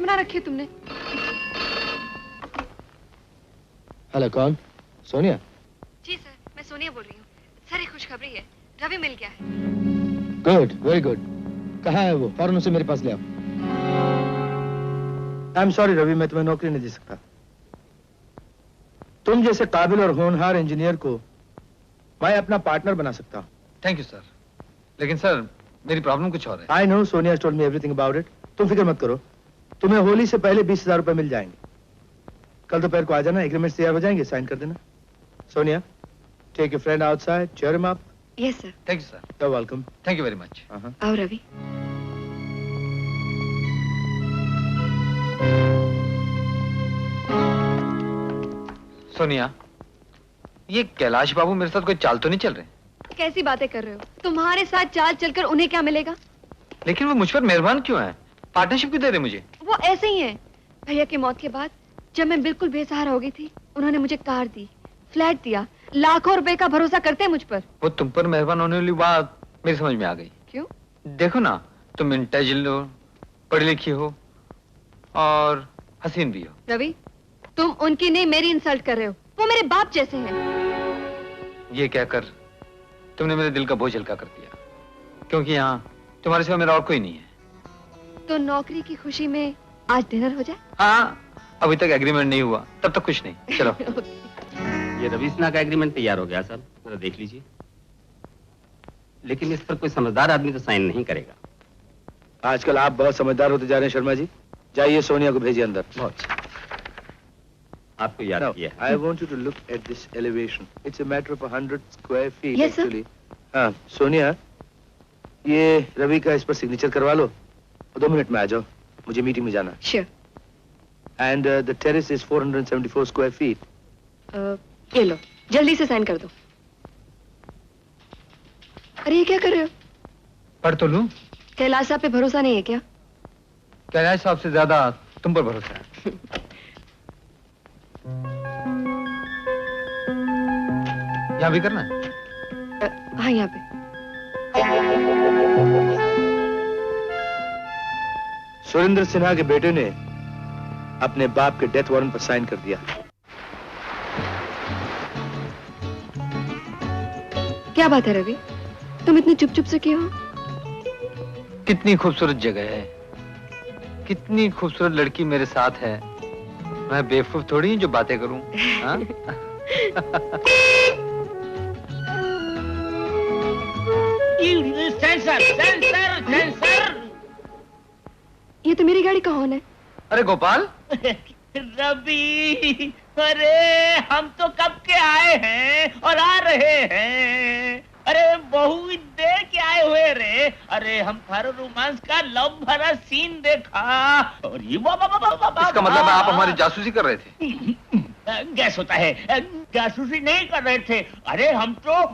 बना रखी है तुमने। हेलो, कौन? सोनिया? जी सर, मैं सोनिया बोल रही हूँ। सर एक खुशखबरी है, रवि मिल गया है। Good, very good. कहाँ है वो? फौरन उसे मेरे पास ले आओ। आई एम सॉरी रवि, मैं तुम्हें नौकरी नहीं दे सकता। तुम जैसे काबिल और होनहार इंजीनियर को मैं अपना पार्टनर बना सकता हूँ। थैंक यू सर, लेकिन सर मेरी प्रॉब्लम कुछ और है। I know, Sonia told me everything about it. तुम फिक्र मत करो, तुम्हें होली से पहले 20,000 रुपए मिल जाएंगे। कल दोपहर को आ जाना, एग्रीमेंट्स तैयार हो जाएंगे, साइन कर देना। Sonia, take your friend outside, cheer him up. Yes sir. Thank you sir. You are welcome. Thank you very much. आओ रवि। सोनिया, ये कैलाश बाबू मेरे साथ कोई चाल तो नहीं चल रहे? कैसी बातें कर रहे हो? तुम्हारे साथ चाल चलकर उन्हें क्या मिलेगा? लेकिन वो मुझ पर मेहरबान क्यों है? पार्टनरशिप क्यों दे रहे मुझे? वो ऐसे ही है। भैया की मौत के बाद जब मैं बिल्कुल बेसहारा हो गई थी, उन्होंने मुझे कार दी, फ्लैट दिया, लाखों रुपए का भरोसा करते हैं मुझ पर। वो तुम पर मेहरबान होने वाली बात मेरी समझ में आ गई। क्यों? देखो ना, तुम इंटेलिजेंट हो, पढ़ी लिखी हो और हसीन भी हो। रवि, तुम उनकी नहीं मेरी इंसल्ट कर रहे हो। वो मेरे बाप जैसे हैं। ये कहकर तुमने मेरे दिल का बोझ हल्का कर दिया, क्योंकि यहाँ तुम्हारे सिवा मेरा और कोई नहीं है। तो नौकरी की खुशी में आज डिनर हो जाए? हाँ, अभी तक एग्रीमेंट नहीं हुआ, तब तक कुछ नहीं। चलो। ये रवि सिन्हा का एग्रीमेंट तैयार हो गया सर, जरा देख लीजिए। लेकिन इस पर कोई समझदार आदमी तो साइन नहीं करेगा। आजकल आप बहुत समझदार होते जा रहे हैं शर्मा जी। जाइए सोनिया को भेजिए अंदर। बहुत आपको याद किया। I want you to look at this elevation. It's a matter of 100 square feet Yes, sir. actually. हाँ, सोनिया, ये रवि का इस पर सिग्नेचर करवा लो और 2 मिनट में आ जाओ, मुझे मीटिंग में जाना। Sure. And the terrace is 474 square feet. ये लो, जल्दी से साइन कर दो। अरे ये क्या कर रहे हो? पढ़ तो लूं। कैलाश साहब पे भरोसा नहीं है क्या? कैलाश साहब से ज्यादा तुम पर भरोसा है। यहाँ भी करना है? हाँ, यहाँ पे। सुरेंद्र सिन्हा के बेटे ने अपने बाप के डेथ वारंट पर साइन कर दिया। क्या बात है रवि, तुम इतने चुप चुप से क्यों हो? कितनी खूबसूरत जगह है, कितनी खूबसूरत लड़की मेरे साथ है। मैं बेवकूफ थोड़ी हूँ जो बातें करूं। हाँ? Sensor, sensor, sensor. ये तो मेरी गाड़ी का हॉर्न है। अरे गोपाल। रवि, अरे हम तो कब के आए हैं और आ रहे हैं। अरे बहुत देर के आए हुए रे। अरे हम थारो रोमांस का लव भरा सीन देखा और ये इसका मतलब आप हमारी जासूसी कर रहे थे? गैस होता है, जासूसी नहीं कर रहे थे। अरे हम तो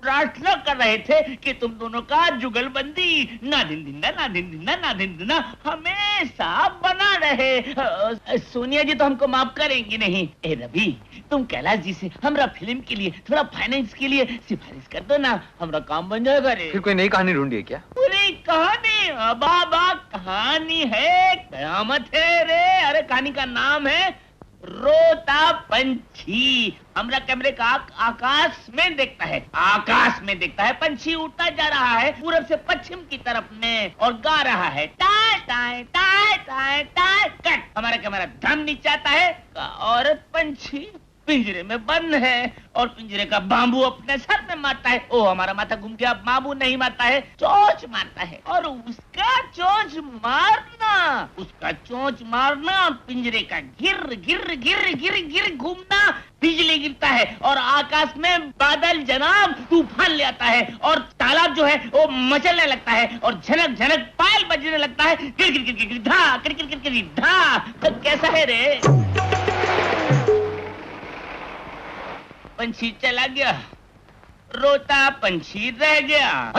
प्रार्थना कर रहे थे कि तुम दोनों का जुगलबंदी ना दिन दिन ना दिन दिन ना दिन दिन हमेशा बना रहे। सोनिया जी तो हमको माफ करेंगी नहीं। ए रवि, तुम कैलाश जी से हमरा फिल्म के लिए थोड़ा फाइनेंस के लिए सिफारिश कर दो ना, हमरा काम बन जाएगा रे। फिर कोई नई कहानी ढूंढी है क्या? पूरी कहानी अबाबा कहानी है, कयामत है रे। अरे कहानी का नाम है रोता पंछी। हमरा कैमरे का आकाश में देखता है, आकाश में देखता है पंछी उड़ता जा रहा है पूरब से पश्चिम की तरफ में और गा रहा है टाय टाय टाय टाय टाय। कट। हमारा कैमरा धम नीचे आता है, औरत पंछी पिंजरे में बंद है और पिंजरे का बांबू अपने सर में मारता है। ओ हमारा माथा घूम गया, बांबू नहीं मारता है, चोंच मारता है। और उसका चोंच मारना पिंजरे का गिर गिर गिर गिर गिर घूमना, बिजली गिरता है और आकाश में बादल जनाब तूफान ले आता है और तालाब जो है वो मचलने लगता है और झनक झनक पायल बजने लगता है। गिर गिर गिर गिर धा, गिर गिर गिर गिर धा। तो कैसा है रे? पंछी चला गया, रोता पंछी रह गया।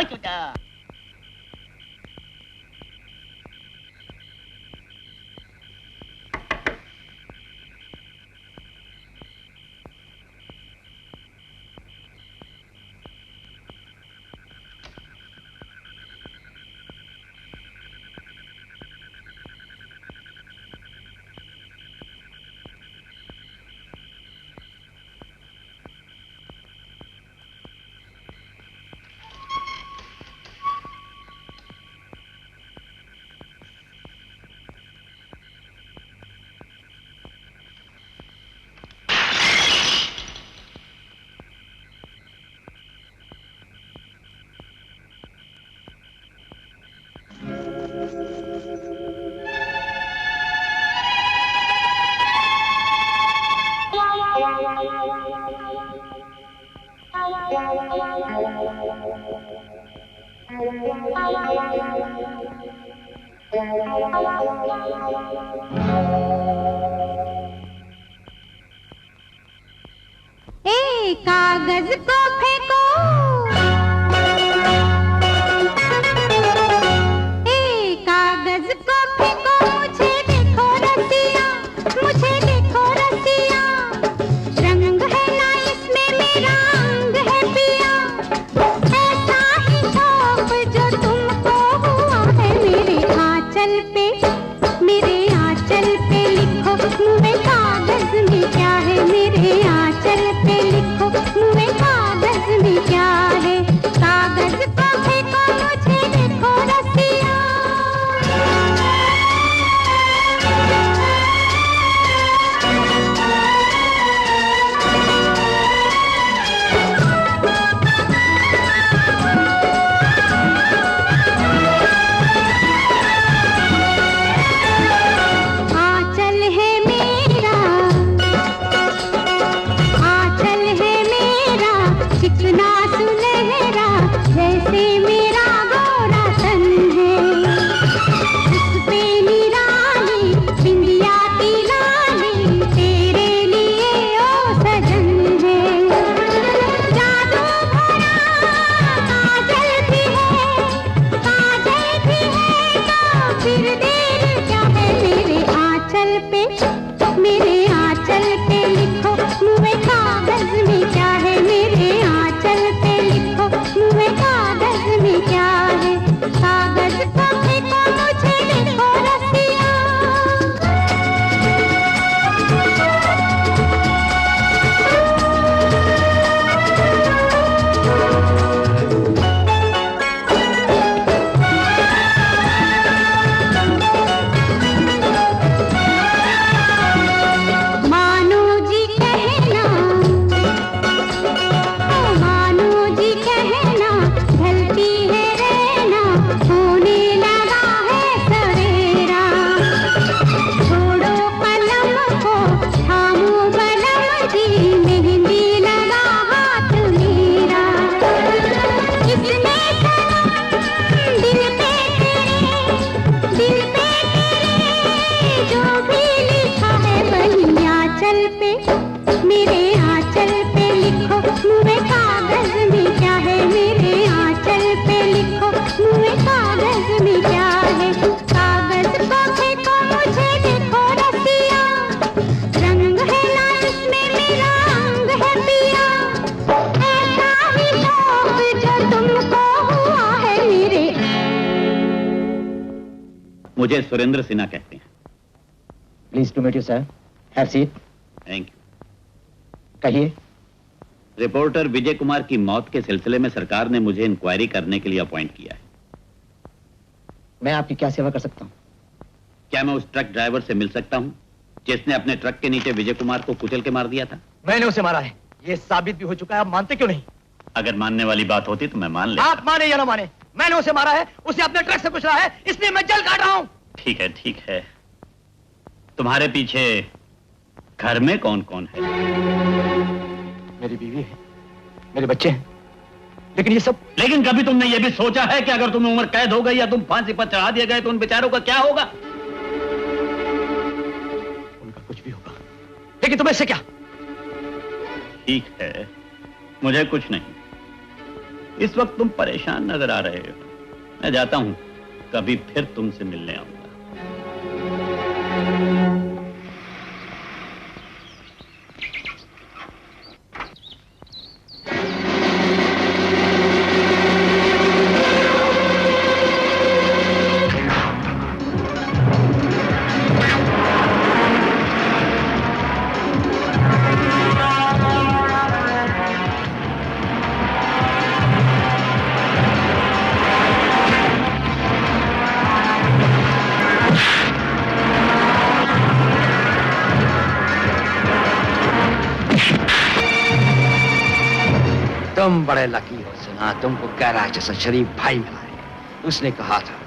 कागज को फेंको, कागज को फेंको, मुझे देखो रसिया, मुझे देखो रसिया, रंग है ना इसमें मेरा अंग है पिया, ऐसा ही शौक जो तुमको हुआ है मेरे आंचल पे, मेरे आंचल पे लिखो मुँह कागज में क्या है, मेरे आंचल पे लिखो मुँह कागज में क्या है, कागज को फेंको, मुझे देखो रसिया। आंचल है मेरा, आंचल है मेरा, चिकना सुनहरा जैसे मेरा गोरा तन है, उस पे निराली बिंदिया की लाली तेरे लिए ओ सजन है, जादू भरा काजल भी है, काजल भी है तो फिर देर क्या है, मेरे आंचल पे, मेरे आंचल पे लिखो मुँह कागज में क्या है, मेरे आंचल पे लिखो मुँह कागज में क्या है, कागज को फेंको, मुझे देखो रसिया। मानो जी कहना, मानो जी कहना, ढलती है रहना, होने लगा है सवेरा, छोड़ो कलम को थामो बलम जी, मेहंदी लगा हाथ मेरा, इसने सनम दिल पे तेरे, दिल पे तेरे जो भी लिखा है वही आंचल पे, मेरे आंचल पे लिखो मुँह कागज में क्या है, मेरे आंचल पे लिखो मुँह कागज में क्या है, कागज को फेंको, मुझे देखो रसिया, रंग है ना इसमें मेरा अंग है पिया, ऐसा ही शौक जो तुमको हुआ है मेरे। मुझे सुरेंद्र सिन्हा कहते हैं। Please to meet you sir, have seat. Thank you. कहिए। रिपोर्टर विजय कुमार की मौत के सिलसिले में सरकार ने मुझे इंक्वायरी करने के लिए अपॉइंट किया है। मैं आपकी क्या सेवा कर सकता हूँ? क्या मैं उस ट्रक ड्राइवर से मिल सकता हूँ जिसने अपने ट्रक के नीचे विजय कुमार को कुचल के मार दिया था? मैंने उसे मारा है, ये साबित भी हो चुका है, आप मानते क्यों नहीं? अगर मानने वाली बात होती तो मैं मान लेता। आप माने या ना माने, मैंने उसे मारा है, उसे अपने ट्रक से कुचला है, इसलिए मैं जल काट रहा हूँ। ठीक है, ठीक है। तुम्हारे पीछे घर में कौन कौन है? मेरी बीवी है, मेरे बच्चे हैं, लेकिन ये सब। लेकिन कभी तुमने ये भी सोचा है कि अगर तुम्हें उम्र कैद हो गई या तुम फांसी पर चढ़ा दिए गए तो उन बेचारों का क्या होगा? उनका कुछ भी होगा, लेकिन तुम्हें इससे क्या? ठीक है, मुझे कुछ नहीं। इस वक्त तुम परेशान नजर आ रहे हो। मैं जाता हूं, कभी फिर तुमसे मिलने आऊंगा। तुम बड़े लकी हो सिन्हा, तुमको कैलाश जैसा शरीफ भाई मिला है। उसने कहा था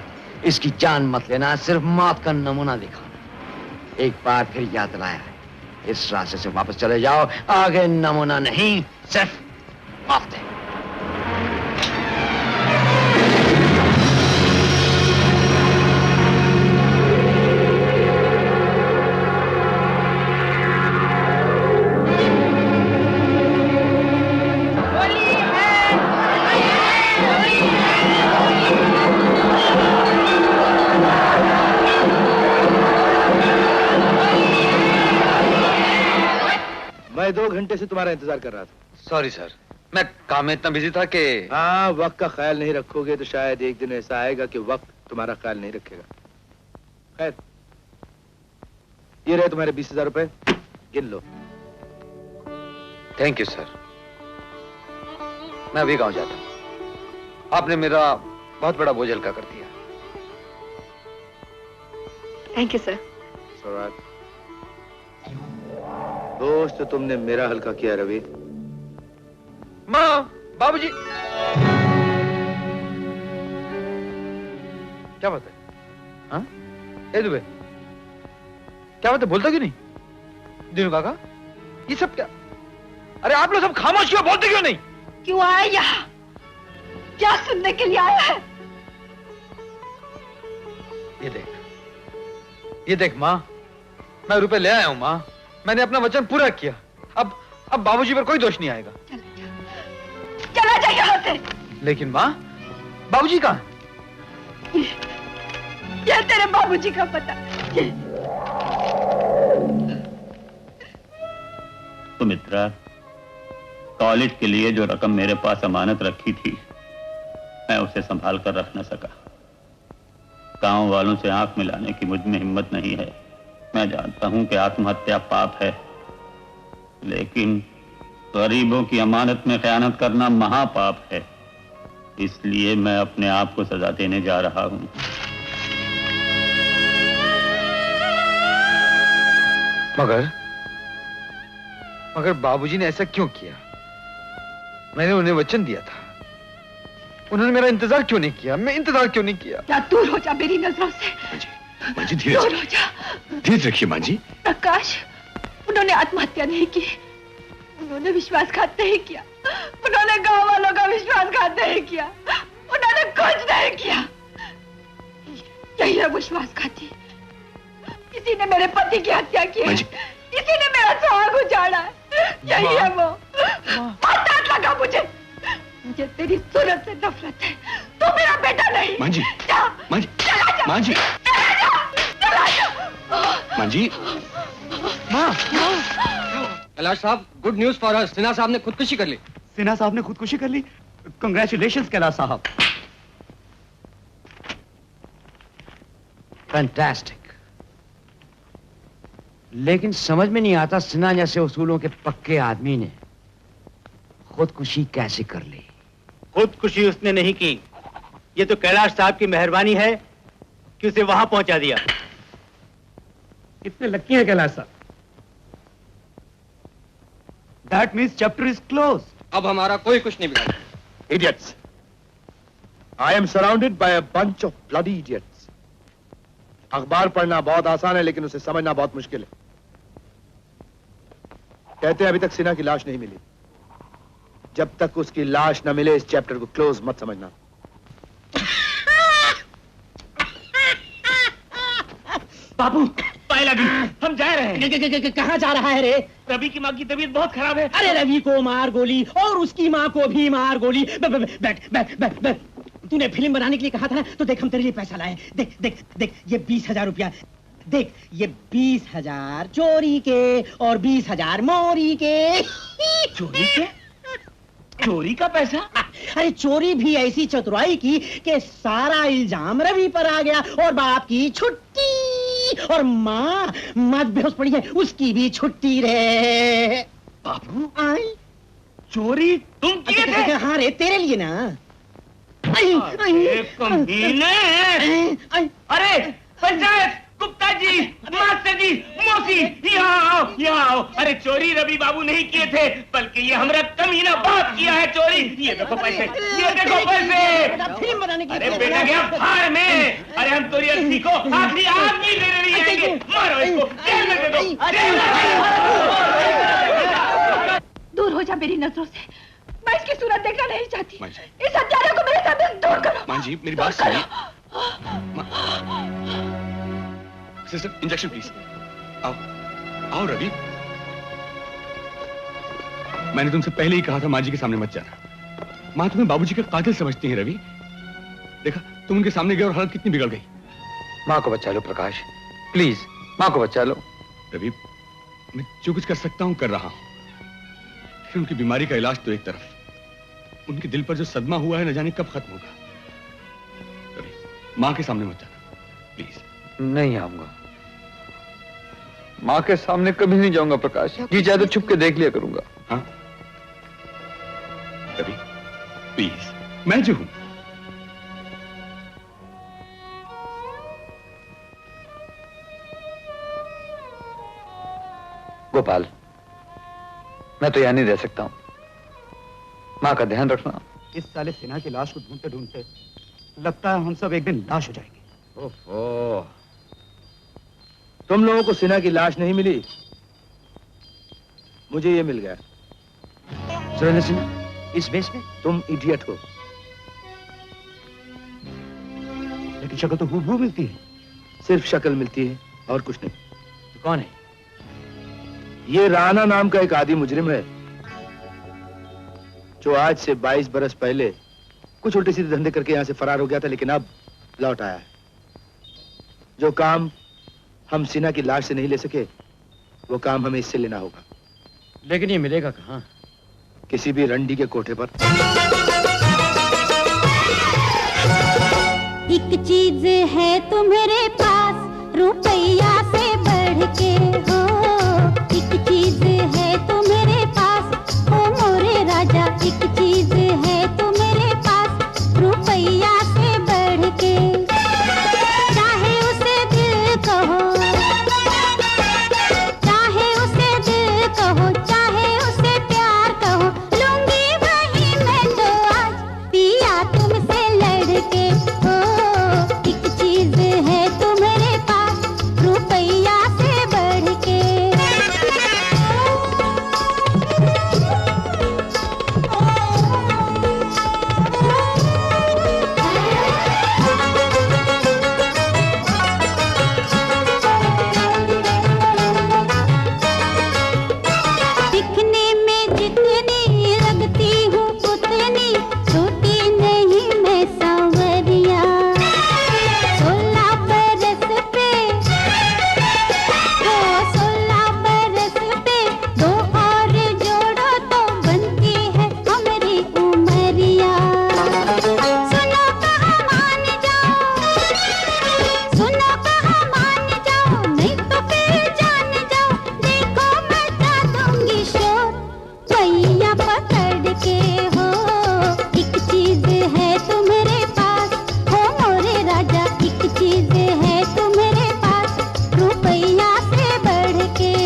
इसकी जान मत लेना, सिर्फ मौत का नमूना दिखाना। एक बार फिर याद दिलाया है, इस रास्ते से वापस चले जाओ, आगे नमूना नहीं, सिर्फ मौत है। मैं 2 घंटे से तुम्हारा इंतजार कर रहा था। सॉरी सर, मैं काम में इतना बिजी था कि। हाँ, वक्त का ख्याल नहीं रखोगे तो शायद एक दिन ऐसा आएगा कि वक्त तुम्हारा ख्याल नहीं रखेगा। खैर, ये रहे तुम्हारे 20,000 रुपए, गिन लो। Thank you sir. मैं अभी गांव जाता हूँ। आपने मेरा बहुत बड़ा बोझ हल्का कर दिया। Thank you sir. दोस्त, तुमने मेरा हल्का किया रवि। माँ, बाबूजी। क्या बात है? हाँ? ए दुबे, क्या बात है? बोलता क्यों नहीं? दिनू काका, ये सब क्या? अरे आप लोग सब खामोश क्यों, बोलते क्यों नहीं? क्यों आया यहाँ? क्या सुनने के लिए आया है? ये देख माँ, मैं रुपए ले आया हूँ माँ। मैंने अपना वचन पूरा किया। अब बाबूजी पर कोई दोष नहीं आएगा। चला जा यहाँ से। लेकिन माँ, बाबूजी कहाँ? ये तेरे बाबूजी का पता। सुमित्रा, कॉलेज के लिए जो रकम मेरे पास अमानत रखी थी, मैं उसे संभाल कर रख न सका। गांव वालों से आंख मिलाने की मुझ में हिम्मत नहीं है। मैं जानता हूं कि आत्महत्या पाप है, लेकिन गरीबों की अमानत में खयानत करना महापाप है। इसलिए मैं अपने आप को सजा देने जा रहा हूं। मगर बाबूजी ने ऐसा क्यों किया? मैंने उन्हें वचन दिया था। उन्होंने मेरा इंतजार क्यों नहीं किया? मैं इंतजार क्यों नहीं किया? क्या दूर हो जा मेरी नजरों से। माँ जी धीरज, दूर हो जा। धीरज रखिए माँ जी। प्रकाश, उन्होंने आत्महत्या नहीं की, उन्होंने विश्वासघात नहीं किया, उन्होंने गांव वालों का विश्वासघात नहीं किया, उन्होंने कुछ नहीं किया। यही है विश्वासघाती। किसी ने मेरे पति की हत्या की है, किसी ने मेरा सुहाग उजाड़ा है। यही है वो। मत लगा मुझे तेरी सूरत से नफरत है। तू मेरा बेटा नहीं। माँ जी, जा, माँ जी, चला जा, माँ जी, चला जा, चला जा। माँ जी। माँ, कैलाश साहब, good news for us. Sinha साहब ने खुदकुशी कर ली। सिन्हा साहब ने खुदकुशी कर ली? कांग्रेचुलेशंस कैलाश साहब। फैंटास्टिक। लेकिन समझ में नहीं आता सिन्हा जैसे उसूलों के पक्के आदमी ने खुदकुशी कैसे कर ली। खुदकुशी उसने नहीं की। ये तो कैलाश साहब की मेहरबानी है कि उसे वहां पहुंचा दिया। कितने लकी हैं कैलाश साहब। That means chapter is closed. अब हमारा कोई कुछ नहीं बिगाड़ा। Idiots! I am surrounded by a bunch of bloody idiots. अखबार पढ़ना बहुत आसान है, लेकिन उसे समझना बहुत मुश्किल है। कहते हैं अभी तक सिन्हा की लाश नहीं मिली। जब तक उसकी लाश न मिले इस चैप्टर को क्लोज मत समझना। बाबू, पायला भी, हम जा रहे हैं। कहाँ जा रहा है रे? रवि की माँ की तबीयत बहुत खराब है। अरे रवि को मार गोली और उसकी माँ को भी मार गोली। बैठ बैठ बैठ बैठ। तूने फिल्म बनाने के लिए कहा था ना, तो देख हम तेरे लिए पैसा लाए। देख देख देख, ये 20,000 रुपया। देख, ये 20,000 चोरी के और 20,000 मोरी के। चोरी के? चोरी का पैसा? अरे चोरी भी ऐसी चतुराई की कि सारा इल्जाम रवि पर आ गया और बाप की छुट्टी और माँ मत बेहोश पड़ी है, उसकी भी छुट्टी रे। बाबू, आई चोरी तुम किए थे? हाँ रे, तेरे लिए ना। अरे कमीने! अरे पंचायत, गुप्ता जी, मास्टर जी, मौसी, यहाँ आओ, यहाँ आओ। अरे चोरी रवि बाबू नहीं किए थे, बल्कि ये हमारा कमीना बाप किया है चोरी। ये देखो पैसे, ये देखो पैसे। फिल्म बनाने की अरे बेटा गया फाड़ में। अरे हम तो अस्सी को आखिरी आदमी देने नहीं आएंगे। मारो इसको, जेल में दे दो, जेल में। दूर हो जा मेरी नजरों से। मैं इसकी सूरत देखना नहीं चाहती। इस हत्यारे को मेरे साथ दूर करो। माँ जी, मेरी बात सुनिए। Sister, injection please. आओ, आओ रवि। मैंने तुमसे पहले ही कहा था माँ जी के सामने मत जाना। माँ तुम्हें बाबूजी का कातिल समझती है रवि। देखा, तुम उनके सामने गए और हालत कितनी बिगड़ गई। माँ को बचा लो प्रकाश, प्लीज माँ को बचा लो। रवि, मैं जो कुछ कर सकता हूँ कर रहा हूँ। फिर उनकी बीमारी का इलाज तो एक तरफ, उनके दिल पर जो सदमा हुआ है न जाने कब खत्म होगा। रवि, माँ के सामने मत जाना प्लीज। नहीं आऊंगा, माँ के सामने कभी नहीं जाऊंगा प्रकाश, जी चाहे तो छुप के देख लिया करूंगा। हाँ रवि प्लीज, मैं जो हूं। गोपाल, मैं तो यहां नहीं रह सकता हूं, माँ का ध्यान रखना। इस साले सिन्हा की लाश को ढूंढते ढूंढते लगता है हम सब एक दिन लाश हो जाएंगे। ओहो, तुम लोगों को सिन्हा की लाश नहीं मिली, मुझे ये मिल गया। सुरेंद्र सिन्हा इस बेस में? तुम इडियट हो। लेकिन शक्ल तो हूबहू मिलती है। सिर्फ शक्ल मिलती है और कुछ नहीं। तो कौन है? ये राणा नाम का एक आदि मुजरिम है, जो आज से 22 बरस पहले कुछ उल्टे सीधे धंधे करके यहां से फरार हो गया था, लेकिन अब लौट आया है। जो काम हम सिन्हा की लाश से नहीं ले सके, वो काम हमें इससे लेना होगा। लेकिन ये मिलेगा कहाँ? किसी भी रंडी के कोठे पर। एक चीज है तुम्हारे पास रुपया से बढ़ के हो, एक चीज है तुम्हारे पास ओ मोरे राजा, एक चीज है तुम्हारे पास रुपया से बढ़ के। चाहे उसे दिल कहो, चाहे उसे दिल कहो, चाहे उसे प्यार कहो, लूंगी वही मैं तो आज पिया तुमसे लड़के हो। एक चीज है तुम्हारे पास रुपया से बढ़ के। दिखने में जितनी लगती हूँ उतनी छोटी नहीं मैं सांवरिया। 16 बरस पे, ओ 16 बरस पे दो और जोड़ो तो बनती है हमारी उमरिया। सुनो कहाँ मान जाओ, सुनो कहाँ मान जाओ, नहीं तो फिर जान जाओ। देखो मचा दूंगी शोर भैया पकड़ के हो। एक चीज है तुम्हारे पास हो मोरे राजा, एक चीज है तुम्हारे पास रुपया से बढ़ के।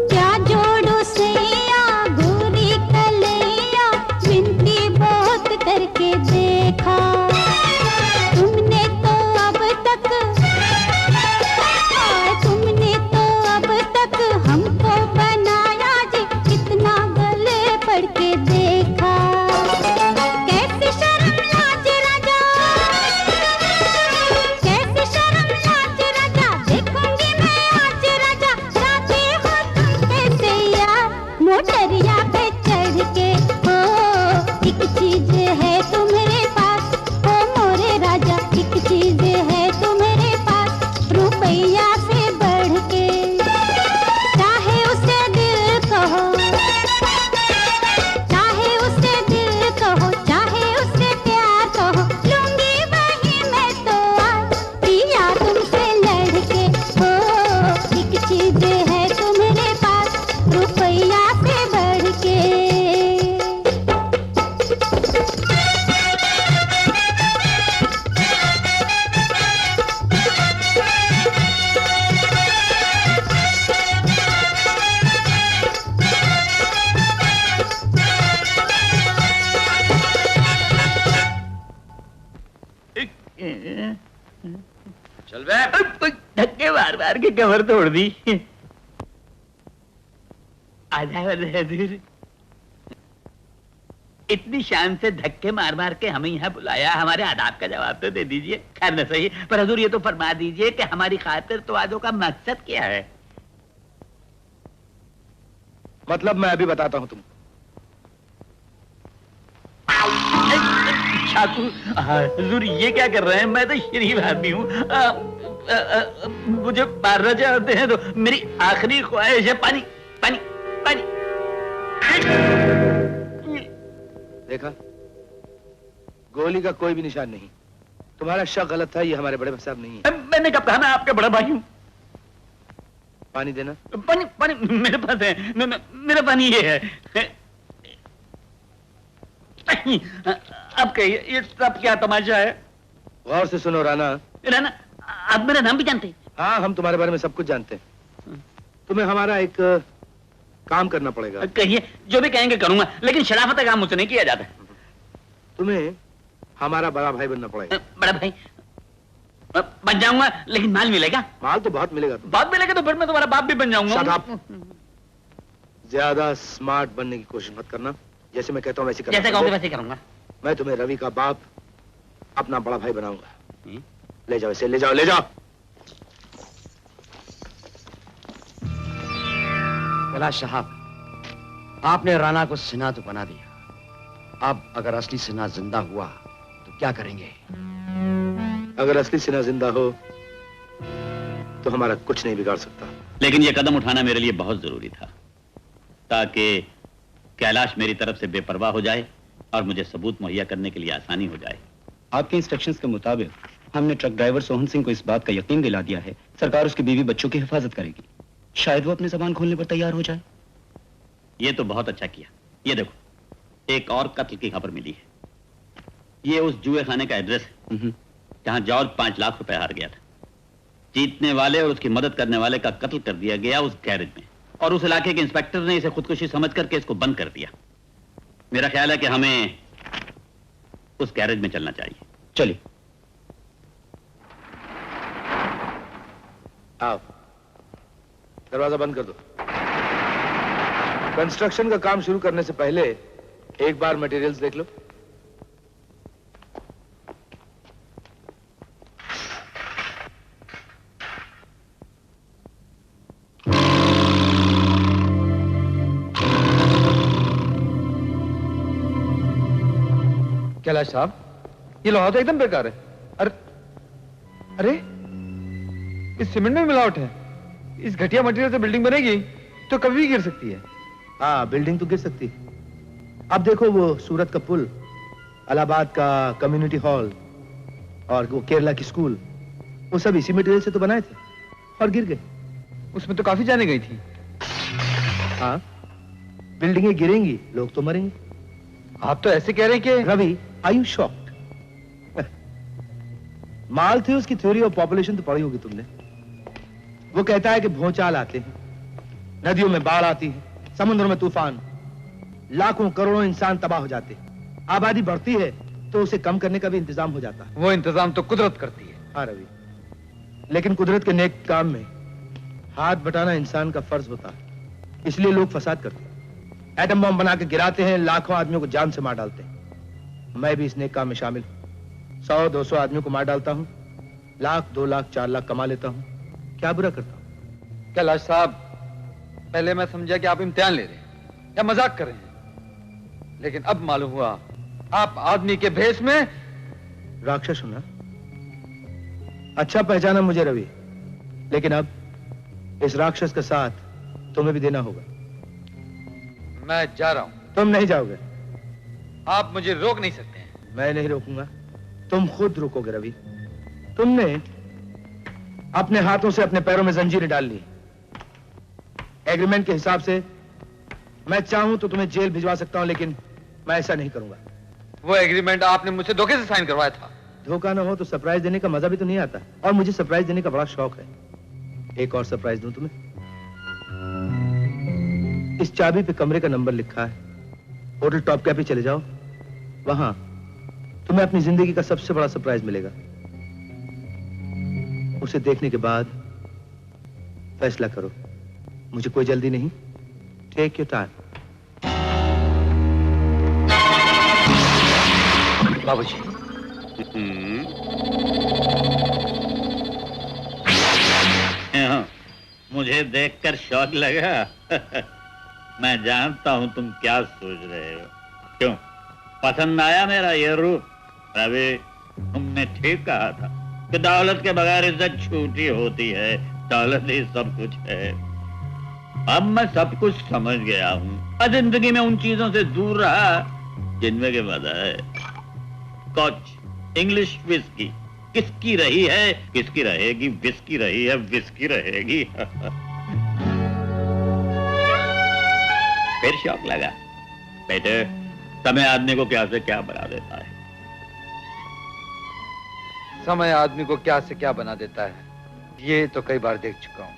क्या जोड़ो सैया गोरी कलैया, विनती बहुत करके देखा तुमने तो अब तक, तुमने तो अब तक हमको बनाया जी, कितना गले पड़ के देखा। कैसी शर्म लाज राजा, कैसी शर्म लाज राजा, देखूंगी मैं आज राजा। राजी हो तुम कैसे यार मोटरिया पे चढ़ के हो। एक चीज है तुम्हारे पास ओ मोरे राजा, एक चीज है तुम्हारे पास रुपया से बढ़ के। चाहे उसे दिल कहो, चाहे उसे दिल कहो, चाहे उसे प्यार कहो, लूंगी वही मैं तो आज पिया तुमसे लड़के हो। एक चीज है तुम्हारे पास रुपया से बढ़ के। चल बे। धक्के मार मार के कमर तोड़ दी। आजा हजूर, इतनी शान से धक्के मार मार के हमें यहाँ बुलाया, हमारे आदाब का जवाब तो दे दीजिए। खैर न सही, पर हजूर ये तो फरमा दीजिए कि हमारी खातिर तवाज़ो का मकसद क्या है? मतलब मैं अभी बताता हूं तुमको। ठाकुर हुजूर ये क्या कर रहे हैं? मैं तो शरीफ आदमी हूँ। मुझे 12 हजार दे तो मेरी आखिरी ख्वाहिश है पानी पानी पानी। देखा, गोली का कोई भी निशान नहीं। तुम्हारा शक गलत था, ये हमारे बड़े भाई साहब नहीं है। मैंने कब कहा मैं आपका बड़ा भाई हूँ? पानी देना। पानी पानी मेरे पास है, मेरा पानी ये है। अब कहिए ये सब क्या तमाशा है? गौर से सुनो राणा। राणा, आप मेरा नाम भी जानते हैं? हाँ, हम तुम्हारे बारे में सब कुछ जानते हैं। तुम्हें हमारा एक काम करना पड़ेगा। कहिए, जो भी कहेंगे करूंगा, लेकिन शराफत का काम मुझसे नहीं किया जाता। तुम्हें हमारा बड़ा भाई बनना पड़ेगा। बड़ा भाई बन जाऊंगा, लेकिन माल मिलेगा? माल तो बहुत मिलेगा। बहुत मिलेगा तो फिर मैं तुम्हारा बाप भी बन जाऊंगा। Shut up। ज्यादा स्मार्ट बनने की कोशिश मत करना। जैसे मैं कहता हूँ वैसे करना। जैसे कहोगे वैसे करूंगा। मैं तुम्हें रवि का बाप, अपना बड़ा भाई बनाऊंगा। ले जाओ इसे, ले जाओ, ले जाओ। कैलाश साहब, आपने राणा को सिन्हा तो बना दिया, अब अगर असली सिन्हा जिंदा हुआ तो क्या करेंगे? अगर असली सिन्हा जिंदा हो तो हमारा कुछ नहीं बिगाड़ सकता। लेकिन यह कदम उठाना मेरे लिए बहुत जरूरी था, ताकि कैलाश मेरी तरफ से बेपरवाह हो जाए और मुझे सबूत मुहैया करने के लिए आसानी हो जाए। आपके इंस्ट्रक्शंस के मुताबिक हमने ट्रक ड्राइवर सोहन सिंह को इस बात का यकीन दिला दिया है, सरकार उसकी बीवी बच्चों की हिफाजत करेगी। शायद वो अपनी जबान खोलने पर तैयार हो जाए। ये तो बहुत अच्छा किया। ये देखो, एक और कत्ल की खबर मिली है। ये उस जुए खाने का एड्रेस है जहां जॉर्ज 5 लाख रुपए हार गया था। जीतने वाले और उसकी मदद करने वाले का कत्ल कर दिया गया उस गैरेज में, और उस इलाके के इंस्पेक्टर ने इसे खुदकुशी समझकर केस को बंद कर दिया। मेरा ख्याल है कि हमें उस गैरेज में चलना चाहिए। चलिए। आओ, दरवाजा बंद कर दो। कंस्ट्रक्शन का काम शुरू करने से पहले एक बार मटेरियल्स देख लो। कैलाश साहब, ये लोहा तो एकदम बेकार है। अरे इस सीमेंट में मिलावट है। इस घटिया मटेरियल से बिल्डिंग बनेगी तो कभी भी गिर सकती है। हाँ, बिल्डिंग तो गिर सकती है। अब देखो, वो सूरत का पुल, इलाहाबाद का कम्युनिटी हॉल और वो केरला की स्कूल, वो सब इसी मटेरियल से तो बनाए थे और गिर गए। उसमें तो काफी जाने गई थी। हाँ, बिल्डिंगें गिरेंगी, लोग तो मरेंगे। आप तो ऐसे कह रहे हैं कि रवि, आर यू शॉक्ड? माल थे उसकी थ्योरी ऑफ पॉपुलेशन तो पढ़ी होगी तुमने। वो कहता है कि भूचाल आते हैं, नदियों में बाढ़ आती है, समुद्रों में तूफान, लाखों करोड़ों इंसान तबाह हो जाते हैं। आबादी बढ़ती है तो उसे कम करने का भी इंतजाम हो जाता है। वो इंतजाम तो कुदरत करती है। हाँ रवि, लेकिन कुदरत के नेक काम में हाथ बटाना इंसान का फर्ज होता है, इसलिए लोग फसाद करते हैं, एटम बम बना के गिराते हैं, लाखों आदमियों को जान से मार डालते हैं। मैं भी इस नेक काम में शामिल हूं। 100-200 आदमियों को मार डालता हूं, 1,00,000, 2,00,000, 4,00,000 कमा लेता हूं। क्या बुरा करता हूं? कैलाश साहब, पहले मैं समझा कि आप इम्तिहान ले रहे हैं या मजाक कर रहे हैं, लेकिन अब मालूम हुआ आप आदमी के भेष में राक्षस होना। अच्छा पहचाना मुझे रवि, लेकिन अब इस राक्षस का साथ तुम्हें भी देना होगा। मैं जा रहा हूं। तुम नहीं जाओगे। आप मुझे रोक नहीं सकते हैं। मैं नहीं रोकूंगा, तुम खुद रुकोगे रवि। तुमने अपने हाथों से अपने पैरों में जंजीरें डाल ली। एग्रीमेंट के हिसाब से मैं चाहूं तो तुम्हें जेल भिजवा सकता हूं, लेकिन मैं ऐसा नहीं करूंगा। वो एग्रीमेंट आपने मुझसे धोखे से साइन करवाया था। धोखा ना हो तो सरप्राइज देने का मजा भी तो नहीं आता, और मुझे सरप्राइज देने का बड़ा शौक है। एक और सरप्राइज दूं तुम्हें। इस चाबी पे कमरे का नंबर लिखा है, होटल टॉप कैप पे चले जाओ, वहां तुम्हें अपनी जिंदगी का सबसे बड़ा सरप्राइज मिलेगा। उसे देखने के बाद फैसला करो। मुझे कोई जल्दी नहीं, टेक योर टाइम। बाबूजी, मुझे देखकर शौक लगा। मैं जानता हूं तुम क्या सोच रहे हो। क्यों, पसंद आया मेरा ये रूप? रवि, तुमने ठीक कहा था कि दौलत के बगैर इज्जत झूठी होती है, दौलत ही सब कुछ है। अब मैं सब कुछ समझ गया हूँ और जिंदगी में उन चीजों से दूर रहा जिनमें के मजा है। स्कॉच, इंग्लिश विस्की किसकी रही है, किसकी रहेगी? विस्की रही है, विस्की रहेगी। फिर शौक लगा। बेटे, समय आदमी को क्या से क्या बना देता है। समय आदमी को क्या से क्या बना देता है, ये तो कई बार देख चुका हूं,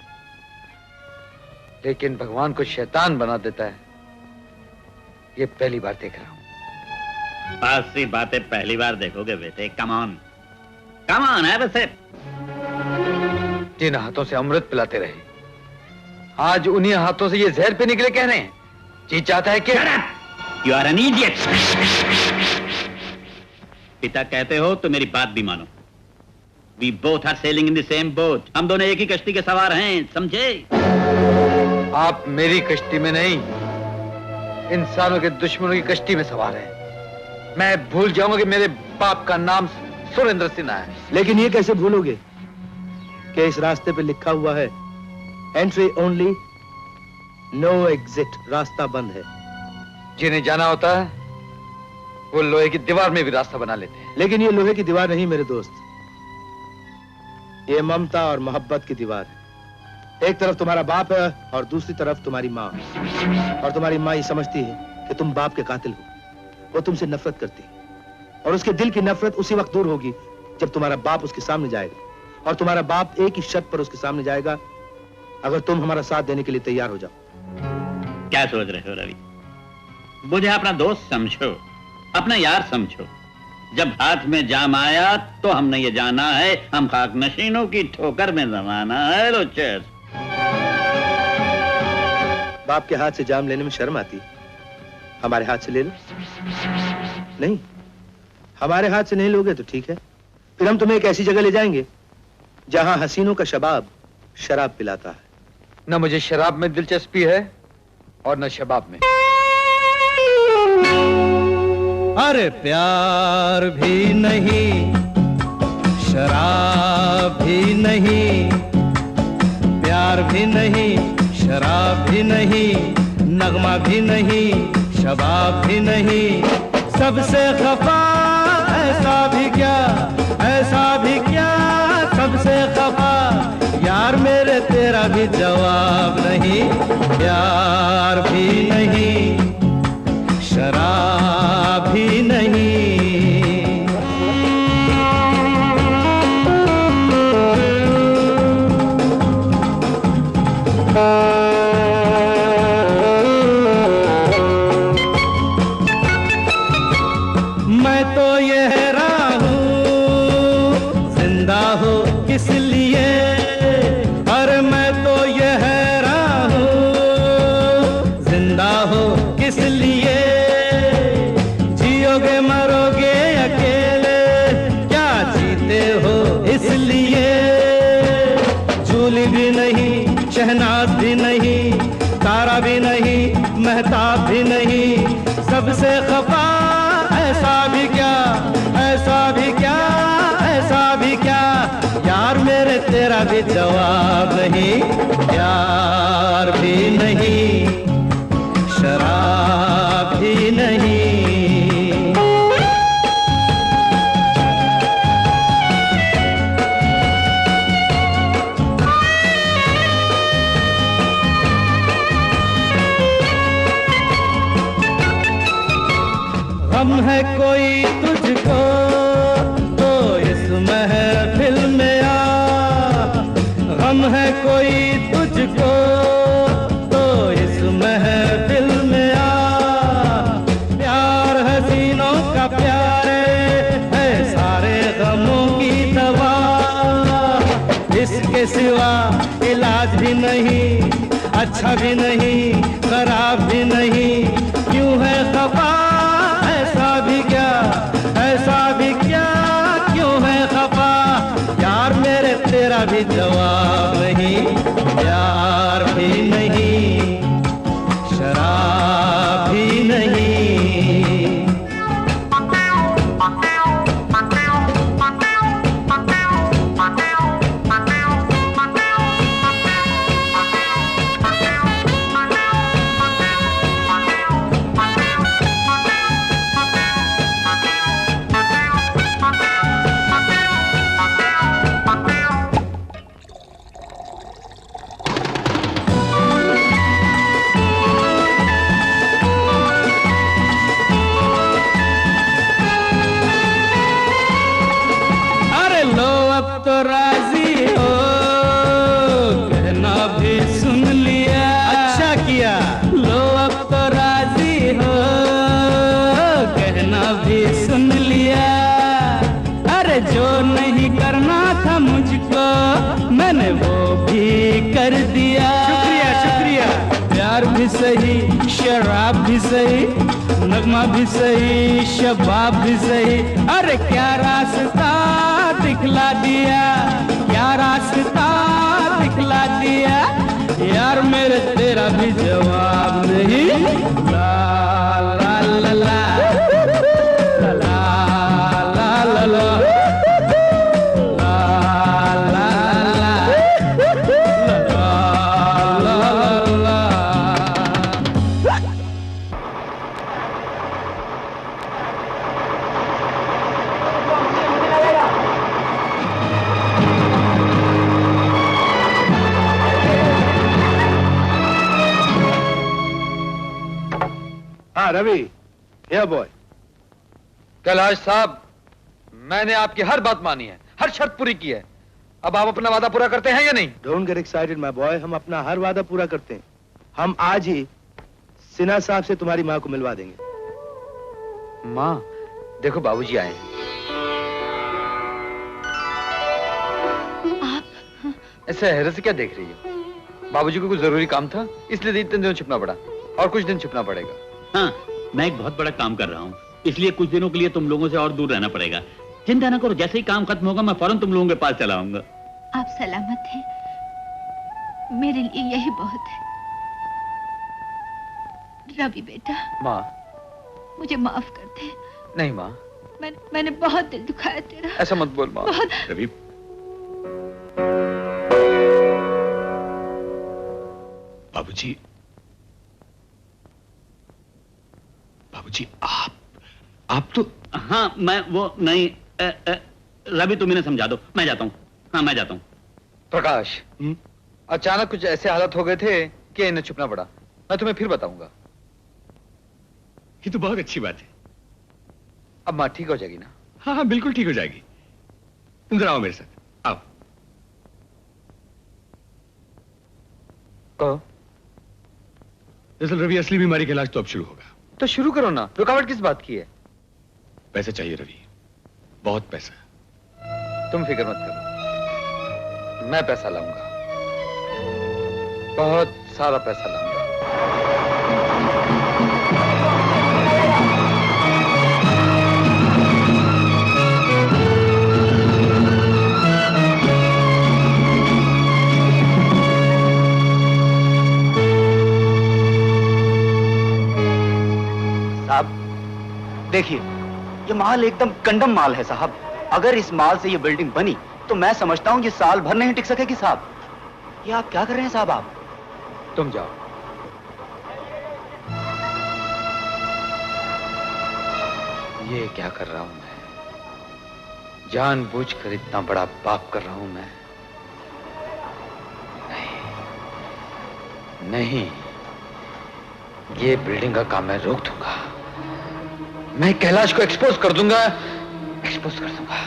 लेकिन भगवान को शैतान बना देता है, ये पहली बार देख रहा हूं। पास सी बातें पहली बार देखोगे बेटे। कमान कमान है वैसे। जिन हाथों से अमृत पिलाते रहे, आज उन्हीं हाथों से ये जहर पे निकले कह रहे हैं। जी चाहता है कि यू आर एन इडियट। पिता कहते हो तो मेरी बात भी मानो। We both are sailing in the same boat. हम दोनों एक ही कश्ती के सवार हैं, समझे? आप मेरी कश्ती में नहीं, इंसानों के दुश्मनों की कश्ती में सवार हैं। मैं भूल जाऊंगा कि मेरे बाप का नाम सुरेंद्र सिन्हा है। लेकिन ये कैसे भूलोगे कि इस रास्ते पे लिखा हुआ है एंट्री ओनली, नो एग्जिट, रास्ता बंद है। जिन्हें जाना होता है वो लोहे की दीवार में भी रास्ता बना लेते हैं। लेकिन ये लोहे की दीवार नहीं मेरे दोस्त, ये ममता और मोहब्बत की दीवार है। एक तरफ तुम्हारा बाप है और दूसरी तरफ तुम्हारी माँ। और तुम्हारी माँ ये समझती है कि तुम बाप के कातिल हो। वो तुमसे नफरत करती है और उसके दिल की नफरत उसी वक्त दूर होगी जब तुम्हारा बाप उसके सामने जाएगा। और तुम्हारा बाप एक ही शर्त पर उसके सामने जाएगा, अगर तुम हमारा साथ देने के लिए तैयार हो जाओ। क्या सोच रहे हो रवि? मुझे अपना दोस्त समझो, अपना यार समझो। जब हाथ में जाम आया तो हमने ये जाना है, हम खाक नशीनों की ठोकर में जमाना है। लो चेस। बाप के हाथ से जाम लेने में शर्म आती है, हमारे हाथ से ले लो। नहीं, हमारे हाथ से नहीं लोगे तो ठीक है, फिर हम तुम्हें एक ऐसी जगह ले जाएंगे जहां हसीनों का शबाब शराब पिलाता है। न मुझे शराब में दिलचस्पी है और न शबाब में। अरे प्यार भी नहीं, शराब भी नहीं, प्यार भी नहीं, शराब भी नहीं, नगमा भी नहीं, शबाब भी नहीं, सबसे खफा ऐसा भी क्या, ऐसा भी क्या, सबसे खफा यार मेरे तेरा भी जवाब नहीं। प्यार भी नहीं, शराब भी नहीं। मैं तो ये हैरान हूँ जिंदा हो किस लिए, अरे मैं तो ये हैरान हूँ जिंदा हो किस लिए। जियोगे मरोगे अकेले, क्या जीते हो इसलिए। झूली भी नहीं, शहनाज भी नहीं, तारा भी नहीं, महताब भी नहीं, सबसे खफा ऐसा भी क्या, ऐसा भी क्या, ऐसा भी क्या, यार मेरे तेरा भी जवाब नहीं। प्यार भी नहीं, शराब भी नहीं। गम है कोई तुझको तो इस महफिल में आ, गम है कोई तुझको तो इस महफिल में आ। प्यार हसीनों का प्यारे है सारे गमों की दवा, इसके सिवा इलाज भी नहीं, अच्छा भी नहीं, खराब भी नहीं। क्यों है खफा ऐसा भी क्या, ऐसा भी क्या, क्यों है खफा यार मेरे तेरा भी जवाब नहीं। प्यार भी नहीं, शराब भी सुन लिया। अरे जो नहीं करना था मुझको मैंने वो भी कर दिया। शुक्रिया शुक्रिया। प्यार भी सही, शराब भी सही, नगमा भी सही, शबाब भी सही। अरे क्या रास्ता दिखला दिया, क्या रास्ता दिखला दिया। यार मेरे तेरा भी जवाब नहीं। ला ला ला ला ला ला ला ला हाँ रवि, या बॉय। कैलाश साहब, मैंने आपकी हर बात मानी है, हर शर्त पूरी की है। अब आप अपना वादा पूरा करते हैं या नहीं? Don't get excited my boy, हम अपना हर वादा पूरा करते हैं। हम आज ही सिन्हा साहब से तुम्हारी माँ को मिलवा देंगे। माँ, देखो बाबूजी आए हैं। आप ऐसे हैरत से क्या देख रही हो? बाबूजी को कुछ जरूरी काम था, इसलिए इतने दिनों छुपना पड़ा, और कुछ दिन छुपना पड़ेगा। हाँ, मैं एक बहुत बड़ा काम कर रहा हूँ, इसलिए कुछ दिनों के लिए तुम लोगों से और दूर रहना पड़ेगा। चिंता ना करो, जैसे ही काम खत्म होगा मैं फौरन तुम लोगों के पास चला आऊंगा। आप सलामत हैं, मेरे लिए यही बहुत है। रवि बेटा, माँ मुझे माफ कर दे। नहीं माँ, मैंने बहुत दिल दुखाया तेरा। ऐसा मत बोल माँ। बहुत। रवि, बाबूजी, बाबूजी आप तो। हाँ, मैं वो नहीं। रवि तुम इन्हें समझा दो, मैं जाता हूँ। हाँ मैं जाता हूँ। प्रकाश, अचानक कुछ ऐसे हालत हो गए थे कि इन्हें छुपना पड़ा। मैं तुम्हें फिर बताऊंगा। ये तो बहुत अच्छी बात है। अब माँ ठीक हो जाएगी ना? हाँ हाँ बिल्कुल ठीक हो जाएगी। तुम जरा आओ मेरे साथ, आओ। कहो। दरअसल रवि, असली बीमारी का इलाज तो अब शुरू होगा। तो शुरू करो ना, रुकावट किस बात की है? पैसा चाहिए रवि, बहुत पैसा। तुम फिक्र मत करो, मैं पैसा लाऊंगा, बहुत सारा पैसा लाऊंगा। देखिए, ये माल एकदम कंडम माल है साहब। अगर इस माल से ये बिल्डिंग बनी तो मैं समझता हूँ ये साल भर नहीं टिक सकेगी साहब। ये आप क्या कर रहे हैं साहब? आप तुम जाओ। ये क्या कर रहा हूं मैं? जानबूझकर इतना बड़ा पाप कर रहा हूं मैं? नहीं, नहीं, ये बिल्डिंग का काम मैं रोक दूंगा। मैं कैलाश को एक्सपोज कर दूंगा, एक्सपोज कर दूंगा।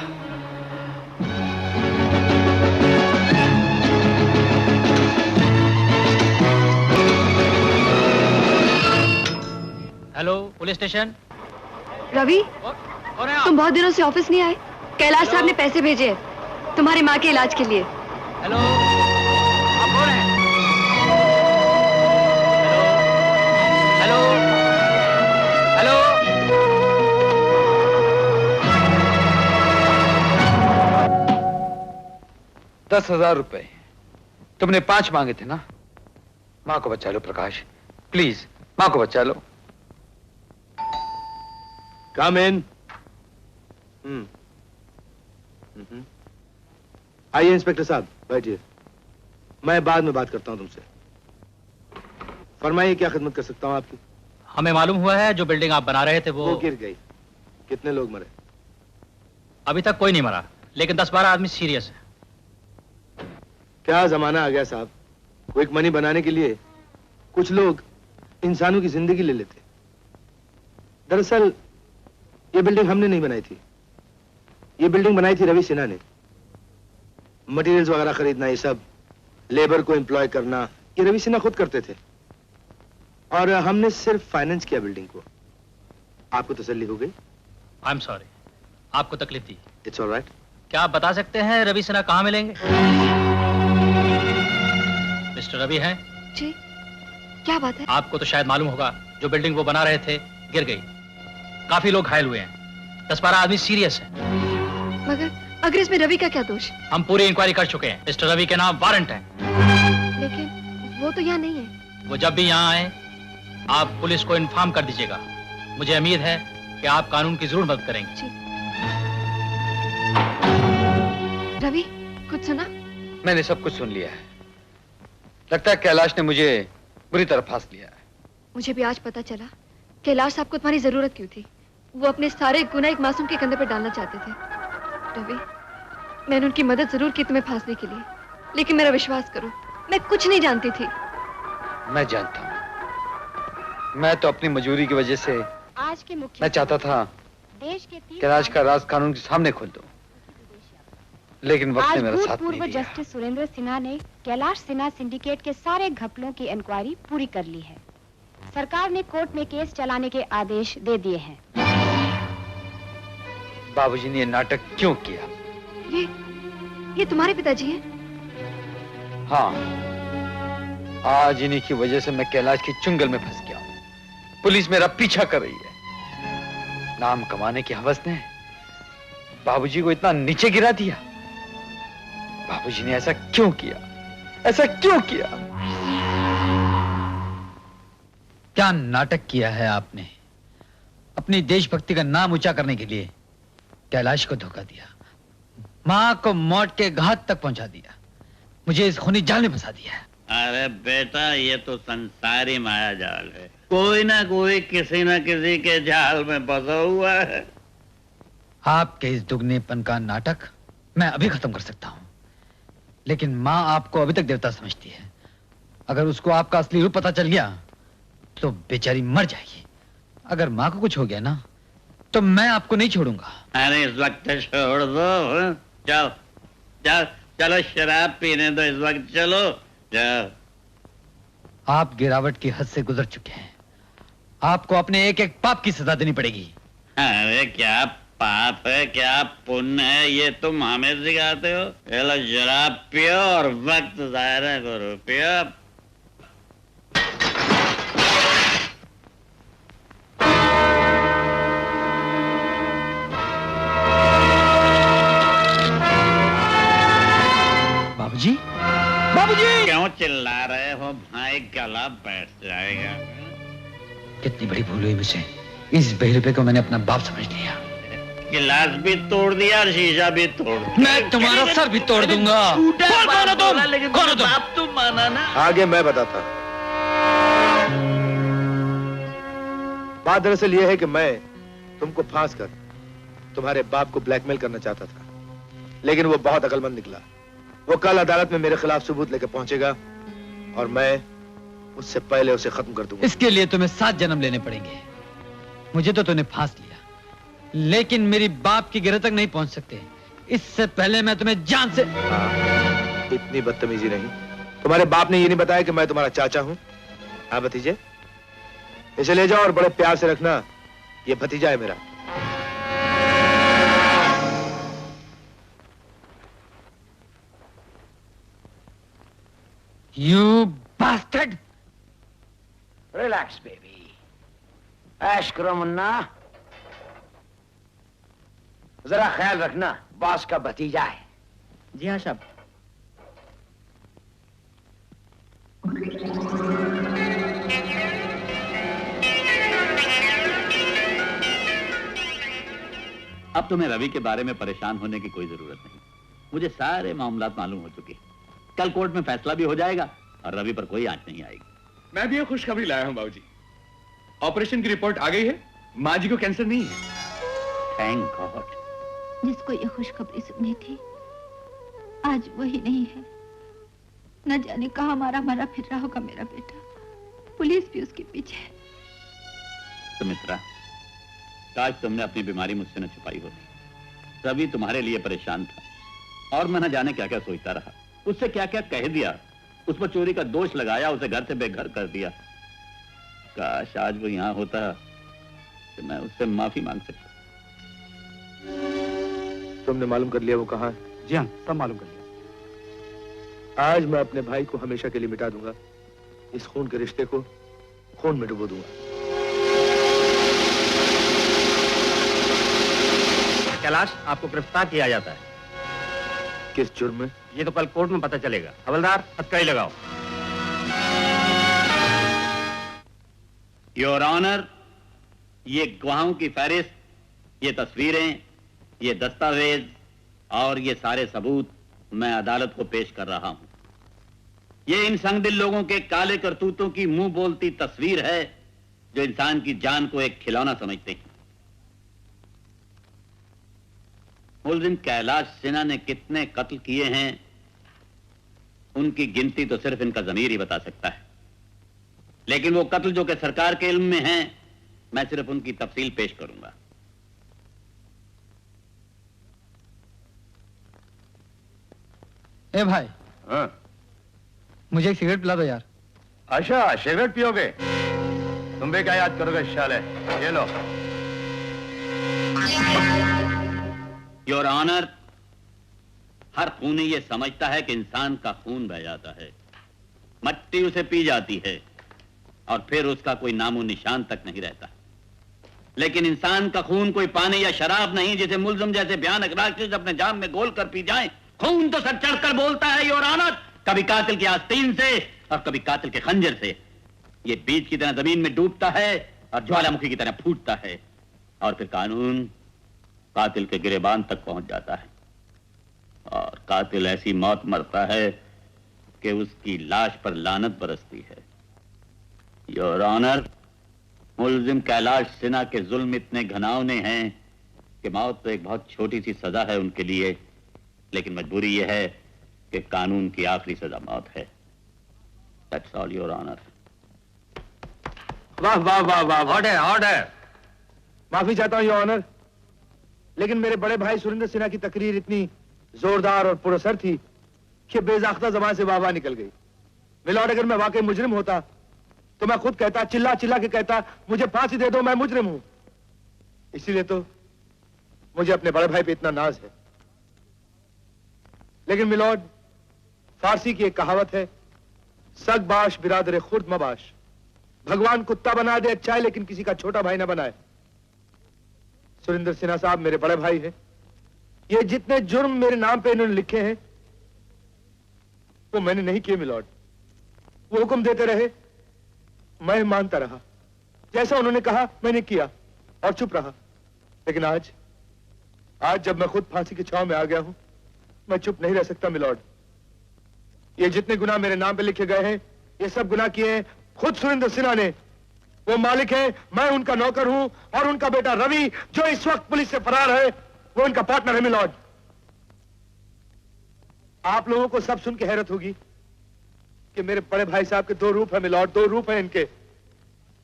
Hello, police station. रवि, तुम बहुत दिनों से ऑफिस नहीं आए। कैलाश साहब ने पैसे भेजे हैं तुम्हारी माँ के इलाज के लिए। हेलो, आप कौन हैं? Hello, hello, hello. 10,000 रुपए तुमने 5 मांगे थे ना? माँ को बचा लो प्रकाश, प्लीज माँ को बचा लो। Come in. आइए इंस्पेक्टर साहब, बैठिए। मैं बाद में बात करता हूं तुमसे। फरमाइए, क्या खिदमत कर सकता हूं आपकी? हमें मालूम हुआ है जो बिल्डिंग आप बना रहे थे वो गिर गई। कितने लोग मरे? अभी तक कोई नहीं मरा, लेकिन 10-12 आदमी सीरियस है। क्या जमाना आ गया साहब। क्विक मनी बनाने के लिए कुछ लोग इंसानों की जिंदगी ले लेते। दरअसल ये बिल्डिंग हमने नहीं बनाई थी, ये बिल्डिंग बनाई थी रवि सिन्हा ने। मटेरियल्स वगैरह खरीदना, ये सब, लेबर को एम्प्लॉय करना, ये रवि सिन्हा खुद करते थे। और हमने सिर्फ फाइनेंस किया बिल्डिंग को। आपको तसल्ली हो गई? आई एम सॉरी, आपको तकलीफ दी। It's alright. क्या आप बता सकते हैं रवि सिन्हा कहाँ मिलेंगे? मिस्टर रवि हैं? जी, क्या बात है? आपको तो शायद मालूम होगा, जो बिल्डिंग वो बना रहे थे गिर गई, काफी लोग घायल हुए हैं, 10-12 आदमी सीरियस हैं। मगर इसमें रवि का क्या दोष? हम पूरी इंक्वायरी कर चुके हैं, मिस्टर रवि के नाम वारंट है। लेकिन वो तो यहाँ नहीं है। वो जब भी यहाँ आए आप पुलिस को इन्फॉर्म कर दीजिएगा। मुझे उम्मीद है कि आप कानून की जरूर मदद करेंगे। रवि, कुछ सुना? मैंने सब कुछ सुन लिया है। लगता है कैलाश ने मुझे बुरी तरह फांस लिया है। मुझे भी आज पता चला कैलाश साहब को तुम्हारी जरूरत क्यों थी। वो अपने सारे गुनाह एक मासूम के कंधे पर डालना चाहते थे। रवि, मैंने उनकी मदद जरूर की तुम्हें फांसने के लिए, लेकिन मेरा विश्वास करो, मैं कुछ नहीं जानती थी। मैं जानता हूँ। मैं तो अपनी मजबूरी की वजह से आज के मुख्य मैं चाहता था देश के कैलाश का राज कानून के सामने खोल दूं, लेकिन वक्त ने मेरा साथ नहीं भूतपूर्व दिया। जस्टिस सुरेंद्र सिन्हा ने कैलाश सिन्हा सिंडिकेट के सारे घपलों की इंक्वायरी पूरी कर ली है। सरकार ने कोर्ट में केस चलाने के आदेश दे दिए हैं। बाबूजी ने ये नाटक क्यों किया? ये तुम्हारे पिताजी हैं? हाँ, आज इन्हीं की वजह से मैं कैलाश की चुंगल में फंस गया हूँ। पुलिस मेरा पीछा कर रही है। नाम कमाने की हवस ने बाबूजी को इतना नीचे गिरा दिया। बाबूजी ने ऐसा क्यों किया? ऐसा क्यों किया? क्या नाटक किया है आपने? अपनी देशभक्ति का नाम ऊंचा करने के लिए कैलाश को धोखा दिया, मां को मौत के घाट तक पहुंचा दिया, मुझे इस खूनी जाल में फंसा दिया। अरे बेटा, ये तो संसारी माया जाल है। कोई ना कोई किसी ना किसी के जाल में फंसा हुआ है। आपके इस दुगनेपन का नाटक मैं अभी खत्म कर सकता हूं, लेकिन मां आपको अभी तक देवता समझती है। अगर उसको आपका असली रूप पता चल गया तो बेचारी मर जाएगी। अगर मां को कुछ हो गया ना तो मैं आपको नहीं छोड़ूंगा। अरे इस वक्त छोड़ दो। जाओ जाओ, चलो शराब पीने दो इस वक्त, चलो जाओ। आप गिरावट की हद से गुजर चुके हैं। आपको अपने एक एक पाप की सजा देनी पड़ेगी। अरे क्या पाप है, क्या पुण्य है, ये तुम हमें सिखाते हो? चलो शराब पियो और वक्त जाया करो, पियो। बाबूजी, बाबूजी! क्यों चिल्ला रहे हो भाई? गला बैठ जाएगा। कितनी बड़ी भूल हुई मुझसे। इस बेहरुपे को मैंने अपना बाप समझ लिया। गिलास भी तोड़ दिया और शीशा भी तोड़ दिया। मैं तुम्हारा सर भी तोड़ दूंगा। कौन हो तुम? बाप तुम माना ना। आगे मैं बताता। बात दरअसल ये है कि मैं तुमको फांस कर तुम्हारे बाप को ब्लैकमेल करना चाहता था, लेकिन वो बहुत अकलमंद निकला। वो कल अदालत में मेरे खिलाफ सबूत लेकर पहुंचेगा और मैं उससे पहले उसे खत्म कर दूंगा। इसके लिए तुम्हें 7 जन्म लेने पड़ेंगे। मुझे तो तूने फांस लिया, लेकिन मेरी बाप की गिरह तक नहीं पहुंच सकते। इससे पहले मैं तुम्हें जान से। इतनी बदतमीजी नहीं। तुम्हारे बाप ने ये नहीं बताया कि मैं तुम्हारा चाचा हूं? हाँ भतीजे, इसे ले जाओ और बड़े प्यार से रखना। ये भतीजा है मेरा। You bastard! रिलैक्स बेबी, ऐश करो मुन्ना। जरा ख्याल रखना, बॉस का भतीजा है। जी हाँ साहब। अब तुम्हें रवि के बारे में परेशान होने की कोई जरूरत नहीं। मुझे सारे मामलात मालूम हो चुके। कल कोर्ट में फैसला भी हो जाएगा और रवि पर कोई आंच नहीं आएगी। मैं भी ये खुशखबरी लाया हूं बाबूजी। ऑपरेशन की रिपोर्ट आ गई है। माँ जी को कैंसर नहीं है। Thank God. जिसको ये खुशखबरी सुननी थी आज वही नहीं है। न जाने कहां मारा मारा फिर रहा होगा मेरा बेटा। पुलिस भी उसके पीछे है। सुमित्रा, काश तुमने अपनी बीमारी मुझसे न छुपाई होती। रवि तुम्हारे लिए परेशान था और मैं न जाने क्या क्या सोचता रहा। उससे क्या क्या कह दिया, उस पर चोरी का दोष लगाया, उसे घर से बेघर कर दिया। काश आज वो यहाँ होता तो मैं उससे माफी मांग सकता। तुमने मालूम कर लिया वो कहाँ है? जी हाँ, सब मालूम कर लिया। आज मैं अपने भाई को हमेशा के लिए मिटा दूंगा। इस खून के रिश्ते को खून में डुबो दूंगा। कैलाश, आपको गिरफ्तार किया जाता है। किस जुर्म में? ये तो कल कोर्ट में पता चलेगा। हवलदार, हथकड़ी लगाओ। योर ऑनर, ये गवाहों की फहरिस्त, ये तस्वीरें, ये दस्तावेज और ये सारे सबूत मैं अदालत को पेश कर रहा हूं। ये इन संगदिल लोगों के काले करतूतों की मुंह बोलती तस्वीर है जो इंसान की जान को एक खिलौना समझते हैं। मुलजिम कैलाश सिन्हा ने कितने कत्ल किए हैं उनकी गिनती तो सिर्फ इनका ज़मीर ही बता सकता है, लेकिन वो कत्ल जो कि सरकार के इल्म में हैं, मैं सिर्फ उनकी तफसील पेश करूंगा। ए भाई, हाँ? मुझे एक सिगरेट पिला दो यार। अच्छा, सिगरेट पियोगे? तुम भी क्या याद करोगे साले? ये लो। योर ऑनर, हर खूनी ये समझता है कि इंसान का खून बह जाता है, मट्टी उसे पी जाती है और फिर उसका कोई नामो निशान तक नहीं रहता। लेकिन इंसान का खून कोई पानी या शराब नहीं जिसे मुल्जिम जैसे भयानक राक्षस अपने जाम में घोल कर पी जाए। खून तो सर चढ़कर बोलता है योर ऑनर, कभी कातिल की आस्तीन से और कभी कातिल के खंजर से। ये बीज की तरह जमीन में डूबता है और ज्वालामुखी की तरह फूटता है और फिर कानून कातिल के गिरेबान तक पहुंच जाता है और कातिल ऐसी मौत मरता है कि उसकी लाश पर लानत बरसती है। योर ऑनर, मुल्जिम कैलाश सिन्हा के जुल्म इतने घनावने हैं कि मौत तो एक बहुत छोटी सी सजा है उनके लिए, लेकिन मजबूरी यह है कि कानून की आखिरी सजा मौत है। That's all your honour. वाह वाह वाह वाह, ऑर्डर ऑर्डर। माफी चाहता हूं योर ऑनर, लेकिन मेरे बड़े भाई सुरेंद्र सिन्हा की तकरीर इतनी जोरदार और पुरअसर थी कि बेजाख्ता ज़बान से वाह वाह निकल गई। मिलॉर्ड, अगर मैं वाकई मुजरिम होता तो मैं खुद कहता, चिल्ला चिल्ला के कहता, मुझे फांसी दे दो, मैं मुजरिम हूं। इसीलिए तो मुझे अपने बड़े भाई पे इतना नाज है। लेकिन मिलॉर्ड, फारसी की एक कहावत है, सग बाश बिरादर खुर्द मबाश। भगवान कुत्ता बना दे अच्छा है, लेकिन किसी का छोटा भाई ना बनाए। सुरेंद्र सिन्हा साहब मेरे बड़े भाई हैं। ये जितने जुर्म मेरे नाम पे इन्होंने लिखे हैं वो मैंने नहीं किए मिलॉर्ड। वो हुक्म देते रहे, मैं मानता रहा, जैसा उन्होंने कहा मैंने किया और चुप रहा। लेकिन आज जब मैं खुद फांसी की छांव में आ गया हूं, मैं चुप नहीं रह सकता मिलॉर्ड। ये जितने गुनाह मेरे नाम पे लिखे गए हैं, ये सब गुनाह किए हैं खुद सुरेंद्र सिन्हा ने। वो मालिक है, मैं उनका नौकर हूं और उनका बेटा रवि जो इस वक्त पुलिस से फरार है, वो उनका पार्टनर है मिलॉर्ड। आप लोगों को सब सुन के हैरत होगी कि मेरे बड़े भाई साहब के दो रूप है मिलॉर्ड, दो रूप है इनके।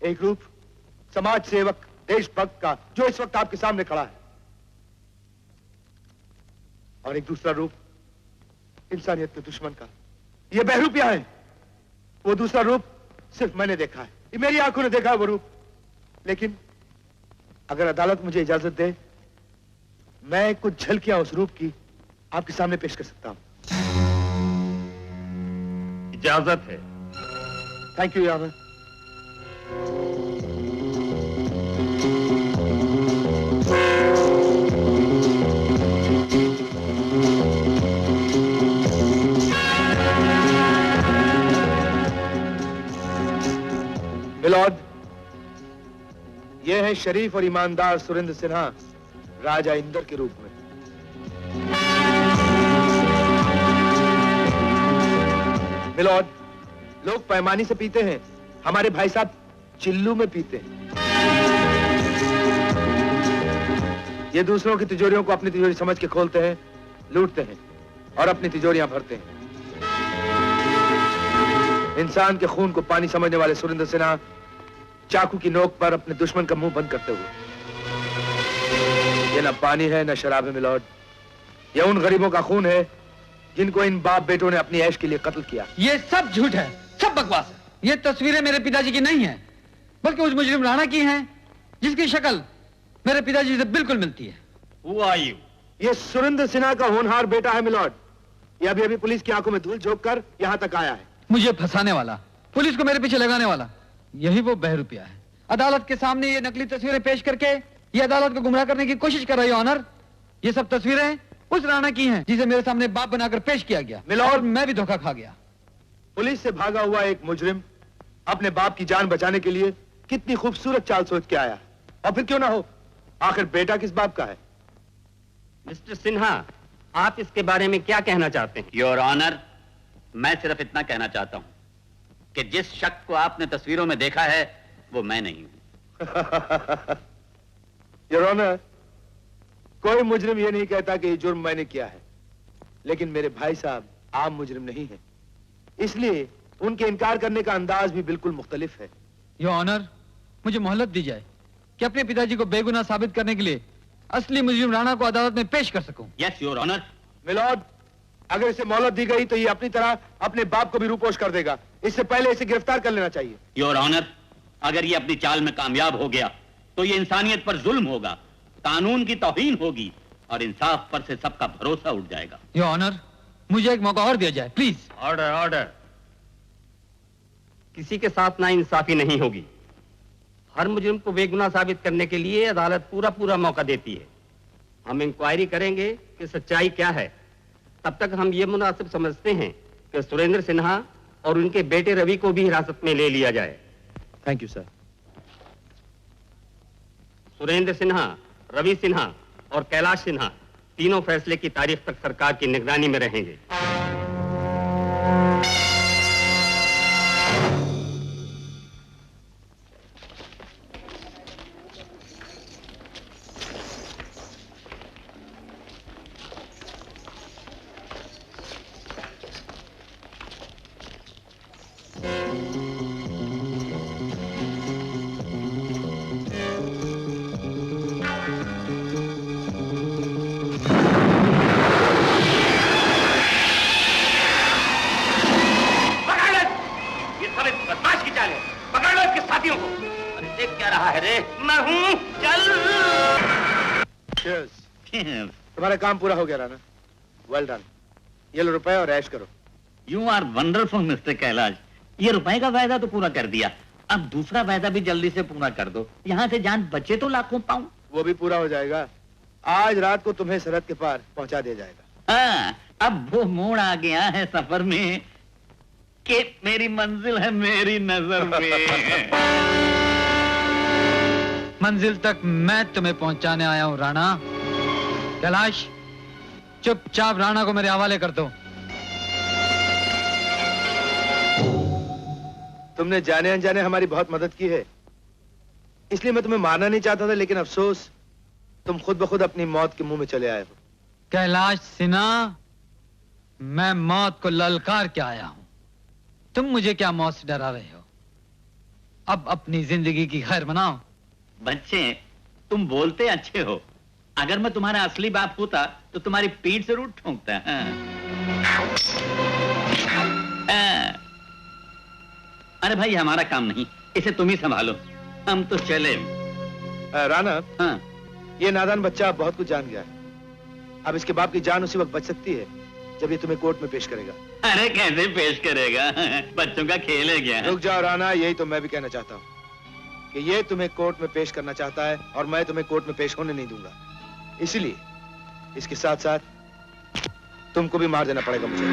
एक रूप समाज सेवक देशभक्त का जो इस वक्त आपके सामने खड़ा है, और एक दूसरा रूप इंसानियत के दुश्मन का। ये बहरूपिया है। वो दूसरा रूप सिर्फ मैंने देखा है, ये मेरी आंखों ने देखा है वो रूप। लेकिन अगर अदालत मुझे इजाजत दे, मैं कुछ झलकियां उस रूप की आपके सामने पेश कर सकता हूं। इजाजत है। थैंक यू यार। मिलॉर्ड, ये है शरीफ और ईमानदार सुरेंद्र सिन्हा राजा इंदर के रूप में। मिलॉर्ड, लोग पैमानी से पीते हैं, हमारे भाई साहब चिल्लू में पीते हैं। ये दूसरों की तिजोरियों को अपनी तिजोरी समझ के खोलते हैं, लूटते हैं और अपनी तिजोरियां भरते हैं। इंसान के खून को पानी समझने वाले सुरेंद्र सिन्हा चाकू की नोक पर अपने दुश्मन का मुंह बंद करते हुए। ये न पानी है न शराब है मिलॉर्ड, ये उन गरीबों का खून है जिनको इन बाप बेटों ने अपनी ऐश के लिए कत्ल किया। ये सब झूठ है, सब बकवास है। ये तस्वीरें मेरे पिताजी की नहीं है, बल्कि उस मुजरिम राणा की हैं, जिसकी शक्ल मेरे पिताजी से बिल्कुल मिलती है। Who are you? ये सुरेंद्र सिन्हा का होनहार बेटा है मिलॉर्ड। ये अभी अभी पुलिस की आंखों में धूल झोंक कर यहां तक आया है। मुझे फंसाने वाला, पुलिस को मेरे पीछे लगाने वाला, यही वो बहरूपिया है। अदालत के सामने ये नकली तस्वीरें पेश करके ये अदालत को गुमराह करने की कोशिश कर रही है ऑनर। ये सब तस्वीरें उस राणा की हैं जिसे मेरे सामने बाप बनाकर पेश किया गया। मिलॉर्ड, मैं भी धोखा खा गया। पुलिस से भागा हुआ एक मुजरिम अपने बाप की जान बचाने के लिए कितनी खूबसूरत चाल सोच के आया। और फिर क्यों ना हो, आखिर बेटा किस बाप का है? मिस्टर सिन्हा, आप इसके बारे में क्या कहना चाहते हैं? योर ऑनर, मैं सिर्फ इतना कहना चाहता हूं कि जिस शख्स को आपने तस्वीरों में देखा है वो मैं नहीं हूं। योर ऑनर, कोई मुजरिम ये नहीं कहता कि ये जुर्म मैंने किया है, लेकिन मेरे भाई साहब आम मुजरिम नहीं है, इसलिए उनके इनकार करने का अंदाज भी बिल्कुल मुख्तलिफ है। योर ऑनर, मुझे मोहलत दी जाए कि अपने पिताजी को बेगुनाह साबित करने के लिए असली मुजरिम राणा को अदालत में पेश कर सकूं। Yes your honour. मिलॉर्ड, अगर इसे मोहलत दी गई तो ये अपनी तरह अपने बाप को भी रूपोश कर देगा। इससे पहले इसे गिरफ्तार कर लेना चाहिए। योर ऑनर, अगर ये अपनी चाल में कामयाब हो गया तो ये इंसानियत पर जुल्म होगा, कानून की तौहीन होगी और इंसाफ पर से सबका भरोसा उठ जाएगा। योर ऑनर, मुझे एक मौका और दिया जाए प्लीज। Order order. किसी के साथ नाइंसाफी नहीं होगी। हर मुजरिम को बेगुनाह साबित करने के लिए अदालत पूरा पूरा मौका देती है। हम इंक्वायरी करेंगे कि सच्चाई क्या है। तब तक हम ये मुनासिब समझते हैं कि सुरेंद्र सिन्हा और उनके बेटे रवि को भी हिरासत में ले लिया जाए। Thank you sir. Surendra Sinha, Ravi Sinha और कैलाश सिन्हा तीनों फैसले की तारीख तक सरकार की निगरानी में रहेंगे। तुम्हारा काम पूरा हो गया राणा। Well done. ये लो रुपए और ऐश करो। You are wonderful mister Kailash. ये रुपए का वायदा तो पूरा कर दिया, अब दूसरा वायदा भी जल्दी से पूरा कर दो। यहाँ से जान बचे तो लाखों पाऊं। वो भी पूरा हो जाएगा। आज रात को तुम्हें सरहद के पार पहुंचा दिया जाएगा। हाँ, अब वो मोड़ आ गया है सफर में कि मेरी मंजिल है मेरी नजर में। मंजिल तक मैं तुम्हें पहुंचाने आया हूं राणा। कैलाश, चुपचाप राणा को मेरे हवाले कर दो। तुमने जाने अनजाने हमारी बहुत मदद की है, इसलिए मैं तुम्हें मारना नहीं चाहता था, लेकिन अफसोस तुम खुद ब खुद अपनी मौत के मुंह में चले आए हो। कैलाश सिन्हा, मैं मौत को ललकार के आया हूं। तुम मुझे क्या मौत से डरा रहे हो? अब अपनी जिंदगी की खैर मनाओ। बच्चे, तुम बोलते अच्छे हो। अगर मैं तुम्हारा असली बाप होता तो तुम्हारी पीठ जरूर ठोंकता। अरे भाई, हमारा काम नहीं, इसे तुम ही संभालो, हम तो चले। राणा, हाँ। ये नादान बच्चा बहुत कुछ जान गया है। अब इसके बाप की जान उसी वक्त बच सकती है जब ये तुम्हें कोर्ट में पेश करेगा। अरे कैसे पेश करेगा? बच्चों का खेल है क्या? रुक जाओ राणा, यही तो मैं भी कहना चाहता हूँ कि ये तुम्हें कोर्ट में पेश करना चाहता है और मैं तुम्हें कोर्ट में पेश होने नहीं दूंगा। इसलिए इसके साथ साथ तुमको भी मार देना पड़ेगा मुझे।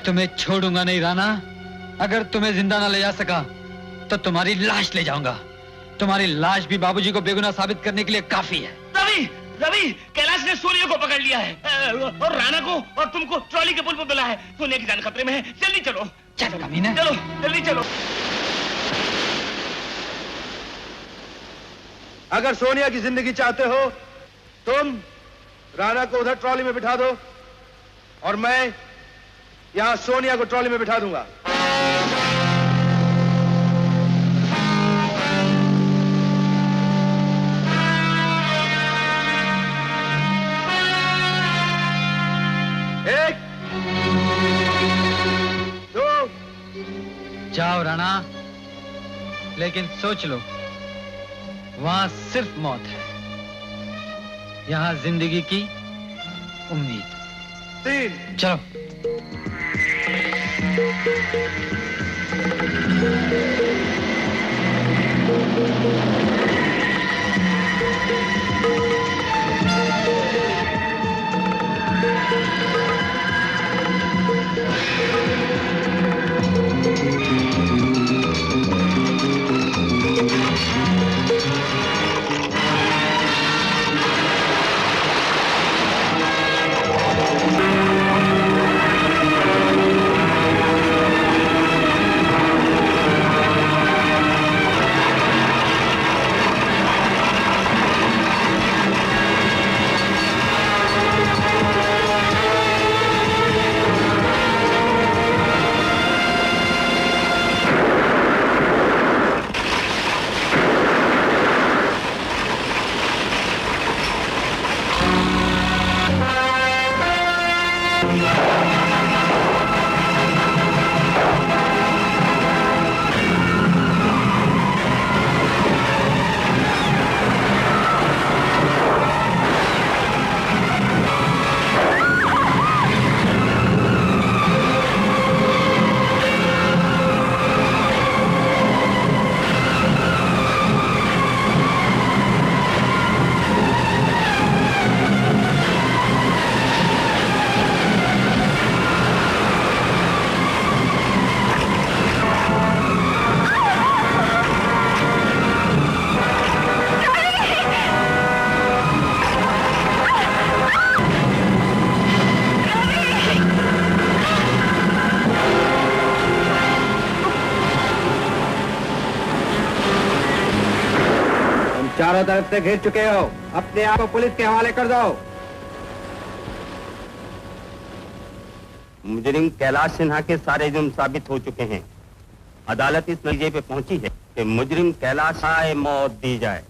तुम्हें छोड़ूंगा नहीं राणा। अगर तुम्हें जिंदा ना ले जा सका तो तुम्हारी लाश ले जाऊंगा। तुम्हारी लाश भी बाबूजी को बेगुनाह साबित करने के लिए काफी है। रवि, रवि, कैलाश ने सोनिया को पकड़ लिया है और राणा को और तुमको ट्रॉली के पुल पर मिला है। सोनिया की जान खतरे में है। जल्दी चलो। चलो कमीने। चलो, जल्दी चलो। अगर सोनिया की जिंदगी चाहते हो, तुम राणा को उधर ट्रॉली में बिठा दो और मैं यहां सोनिया को ट्रॉली में बिठा दूंगा। एक, दो। जाओ राणा, लेकिन सोच लो, वहां सिर्फ मौत है, यहां जिंदगी की उम्मीद। 3। चलो। चारों तरफ से घिर चुके हो, अपने आप को पुलिस के हवाले कर दो। मुजरिम कैलाश सिन्हा के सारे जुर्म साबित हो चुके हैं। अदालत इस नतीजे पे पहुंची है कि मुजरिम कैलाश आए मौत दी जाए।